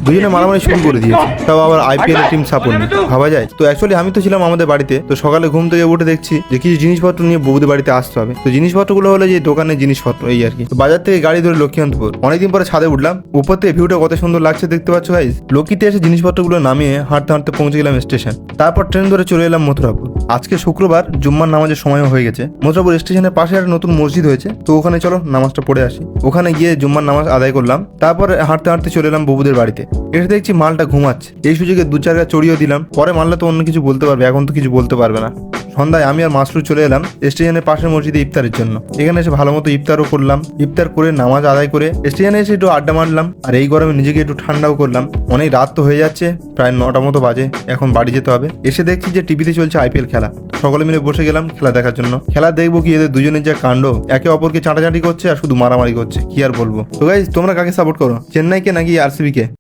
দুজনে মারামারি শুরু করে দিয়েছে, তাও আবার আইপিএল টিম সাপোর্ট নেই, ভাবা যায়। তো অ্যাকচুয়ালি আমি তো ছিলাম আমাদের বাড়িতে, তো সকালে ঘুম থেকে উঠে দেখছি যে কিছু জিনিসপত্র নিয়ে বৌদির বাড়িতে আসতে হবে। তো জিনিসপত্রগুলো হলো যে দোকানের জিনিসপত্র এই আর কি। তো বাজার থেকে গাড়ি ধরে লক্ষ্মীকান্তপুর অনেকদিন পরে ছাদে উঠলাম, উপর থেকে ভিউটা কত সুন্দর লাগছে দেখতে পাচ্ছ গাইস। লক্ষ্মীতে এসে জিনিসপত্রগুলো নামিয়ে হাঁটতে হাঁটতে পৌঁছে গেলাম স্টেশন, তারপর ট্রেন ধরে চলে এলাম মথুরাপুর। আজকে শুক্রবার, জুম্মার নামাজের সময়ও হয়ে গেছে। মথুরাপুর স্টেশনের পাশে একটা নতুন মসজিদ হয়েছে, তো ওখানে চলো নামাজটা পড়ে আসি। ওখানে গিয়ে জুম্মার নামাজ আদায় করলাম, তারপর হাঁটতে হাঁটতে চলে এলাম ববুদের বাড়িতে। এসে দেখছি মালটা ঘুমাচ্ছে, এই সুযোগে 2-4 গাছ চড়িয়েও দিলাম। পরে মালটা তো অন্য কিছু বলতে পারবে, এখন তো কিছু বলতে পারবে না। সন্ধ্যায় আমি আর মাসরুর চলে এলাম স্টেশনের পাশের মসজিদে ইফতারের জন্য। এখানে এসে ভালো মতো ইফতারও করলাম, ইফতার করে নামাজ আদায় করে স্টেশনে এসে একটু আড্ডা মারলাম, আর এই গরমে নিজেকে একটু ঠান্ডাও করলাম। অনেক রাত তো হয়ে যাচ্ছে, প্রায় 9টা মতো বাজে, এখন বাড়ি যেতে হবে। এসে দেখছি যে টিভিতে চলছে আইপিএল খেলা, সকলে মিলে বসে গেলাম খেলা দেখার জন্য। খেলা দেখবো কি, এদের দুজনের যা কাণ্ড, একে অপরকে চাঁটাচাঁটি করছে আর শুধু মারামারি করছে, কি আর বলবো। তো গাইস, তোমরা কাকে সাপোর্ট করো, চেন্নাইকে নাকি আরসিবি কে?